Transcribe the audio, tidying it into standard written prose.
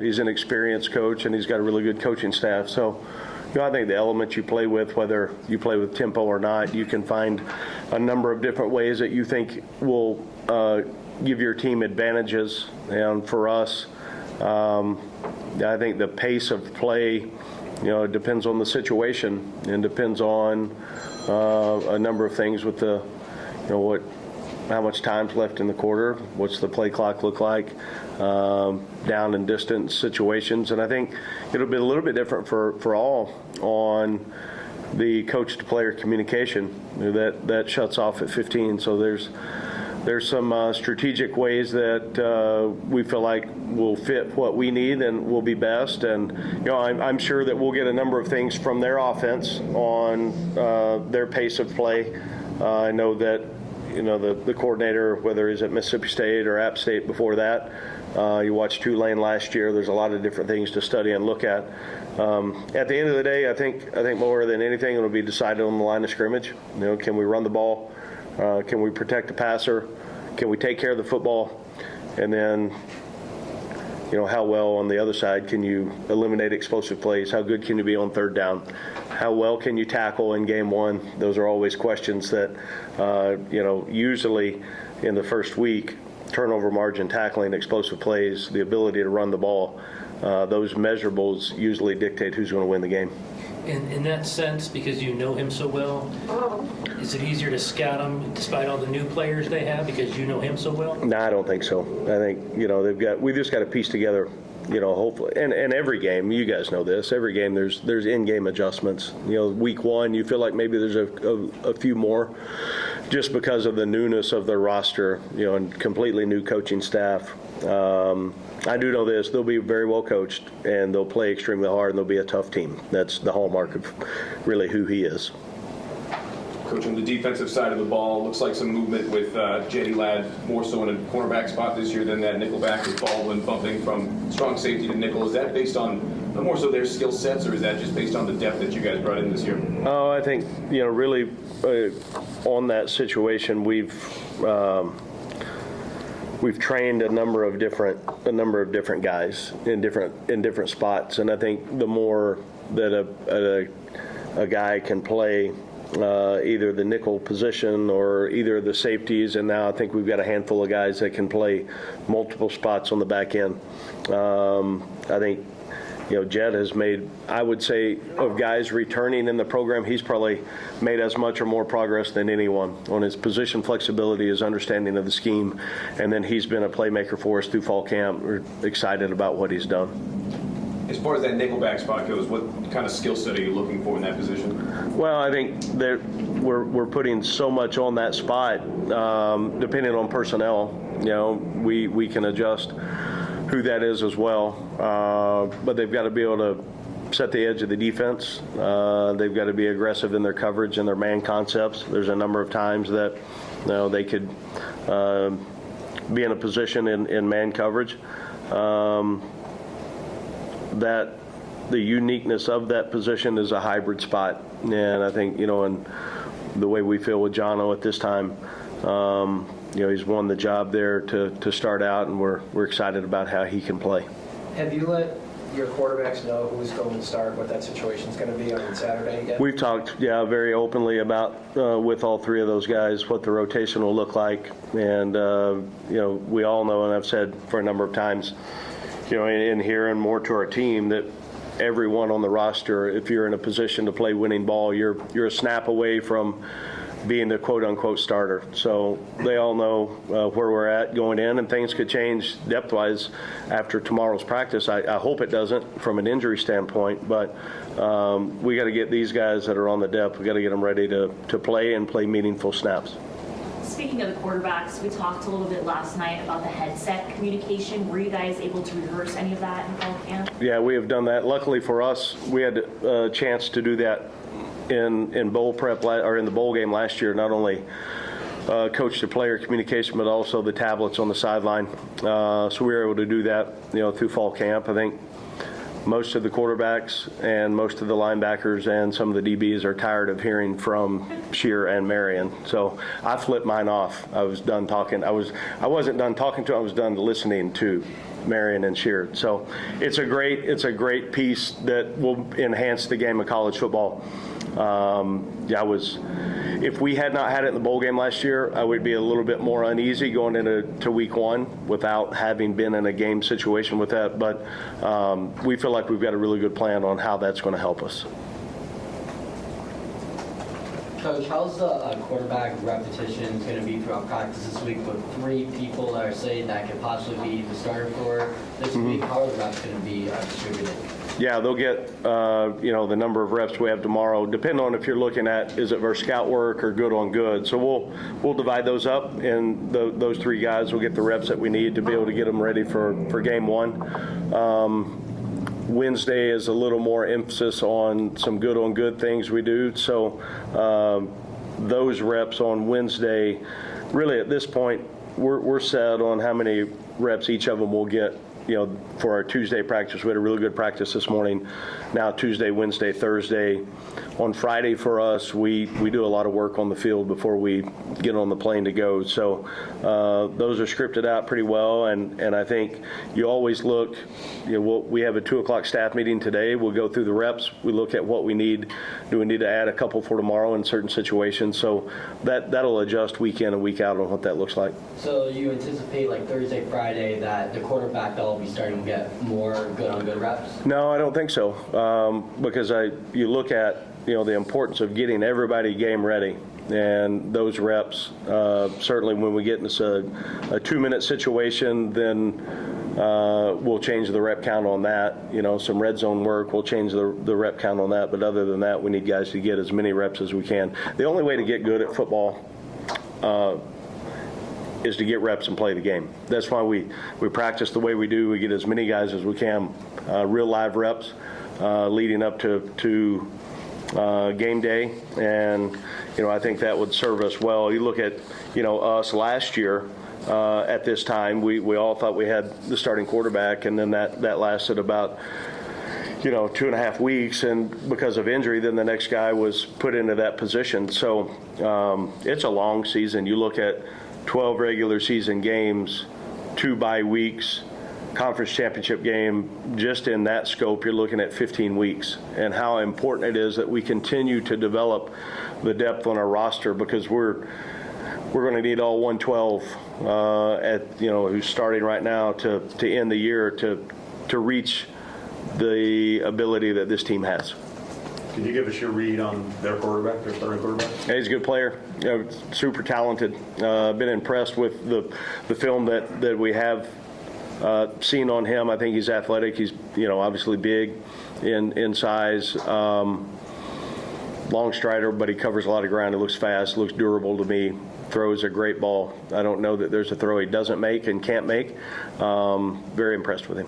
He's an experienced coach, and he's got a really good coaching staff. So, I think the elements you play with, whether you play with tempo or not, you can find a number of different ways that you think will give your team advantages. And for us, I think the pace of play, it depends on the situation and depends on a number of things with the, how much time's left in the quarter, what's the play clock look like, down and distance situations. And I think it'll be a little bit different for all on the coach-to-player communication. That shuts off at 15. So there's some strategic ways that we feel like will fit what we need and will be best. And, I'm sure that we'll get a number of things from their offense on their pace of play. I know that, the coordinator, whether he's at Mississippi State or App State before that, you watched Tulane last year. There's a lot of different things to study and look at. At the end of the day, I think more than anything, it'll be decided on the line of scrimmage. Can we run the ball? Can we protect the passer? Can we take care of the football? And then, how well on the other side can you eliminate explosive plays? How good can you be on third down? How well can you tackle in game one? Those are always questions that, usually in the first week, turnover margin, tackling, explosive plays, the ability to run the ball, those measurables usually dictate who's going to win the game. In that sense, because you know him so well, is it easier to scout him despite all the new players they have because you know him so well? No, I don't think so. I think, we just got to piece together, hopefully. And every game, you guys know this, every game there's in-game adjustments. Week one, you feel like maybe there's a few more just because of the newness of their roster, and completely new coaching staff. I do know this, they'll be very well coached and they'll play extremely hard and they'll be a tough team. That's the hallmark of really who he is. Coach, on the defensive side of the ball, looks like some movement with Jetty Ladd more so in a cornerback spot this year than that nickelback with Baldwin bumping from strong safety to nickel. Is that based on more so their skill sets, or is that just based on the depth that you guys brought in this year? Oh, I think, really on that situation, we've trained a number of different guys in different spots, and I think the more that a guy can play either the nickel position or either of the safeties, and now I think we've got a handful of guys that can play multiple spots on the back end. I think Jet has made, I would say, of guys returning in the program, he's probably made as much or more progress than anyone on his position flexibility, his understanding of the scheme, and then he's been a playmaker for us through fall camp. We're excited about what he's done. As far as that nickelback spot goes, what kind of skill set are you looking for in that position? Well, I think that we're putting so much on that spot, depending on personnel. We can adjust who that is as well, but they've got to be able to set the edge of the defense. They've got to be aggressive in their coverage and their man concepts. There's a number of times that they could be in a position in man coverage. That the uniqueness of that position is a hybrid spot, and I think in the way we feel with Jono at this time, he's won the job there to start out, and we're excited about how he can play. Have you let your quarterbacks know who's going to start, what that situation's going to be on Saturday again? We've talked, very openly about with all three of those guys what the rotation will look like, and we all know, and I've said for a number of times, in here and more to our team, that everyone on the roster, if you're in a position to play winning ball, you're a snap away from being the quote-unquote starter. So they all know where we're at going in, and things could change depth-wise after tomorrow's practice. I hope it doesn't from an injury standpoint, but we got to get these guys that are on the depth, we got to get them ready to play and play meaningful snaps. Speaking of the quarterbacks, we talked a little bit last night about the headset communication. Were you guys able to rehearse any of that in fall camp? Yeah, we have done that. Luckily for us, we had a chance to do that in bowl prep or in the bowl game last year. Not only coach to player communication, but also the tablets on the sideline. So we were able to do that, through fall camp. I think most of the quarterbacks and most of the linebackers and some of the DBs are tired of hearing from Shear and Marion. So I flipped mine off. I was done talking. I wasn't done talking to. I was done listening to Marion and Sheard. So it's a great piece that will enhance the game of college football. If we had not had it in the bowl game last year, I would be a little bit more uneasy going into week one without having been in a game situation with that. But we feel like we've got a really good plan on how that's going to help us. Coach, how's the quarterback repetitions going to be throughout practice this week with 3 people that are saying that could possibly be the starter for this week? How are the reps going to be distributed? Yeah, they'll get the number of reps we have tomorrow, depending on if you're looking at is it versus scout work or good on good. So we'll divide those up, and those 3 guys will get the reps that we need to be able to get them ready for game 1. Wednesday is a little more emphasis on some good on good things we do. So those reps on Wednesday, really at this point, we're set on how many reps each of them will get. For our Tuesday practice, we had a really good practice this morning. Now Tuesday, Wednesday, Thursday. On Friday for us, we do a lot of work on the field before we get on the plane to go. So those are scripted out pretty well, and I think you always look. We have a 2:00 staff meeting today. We'll go through the reps. We look at what we need. Do we need to add a couple for tomorrow in certain situations? So that'll adjust week in and week out on what that looks like. So you anticipate like Thursday, Friday that the quarterback that will be starting to get more good on good reps? No, I don't think so. Because you look at the importance of getting everybody game ready, and those reps. Certainly, when we get into a 2-minute situation, then we'll change the rep count on that. Some red zone work, we'll change the rep count on that. But other than that, we need guys to get as many reps as we can. The only way to get good at football is to get reps and play the game. That's why we practice the way we do. We get as many guys as we can, real live reps leading up to game day, and I think that would serve us well. You look at us last year at this time, we all thought we had the starting quarterback, and then that lasted about 2.5 weeks, and because of injury, then the next guy was put into that position. So it's a long season. You look at 12 regular season games, 2 bye weeks, conference championship game. Just in that scope, you're looking at 15 weeks, and how important it is that we continue to develop the depth on our roster, because we're going to need all 112 who's starting right now to end the year to reach the ability that this team has. Can you give us your read on their quarterback, their starting quarterback? Yeah, he's a good player, super talented. Been impressed with the film that we have seen on him. I think he's athletic. He's obviously big in size, long strider, but he covers a lot of ground. He looks fast, looks durable to me. Throws a great ball. I don't know that there's a throw he doesn't make and can't make. Very impressed with him.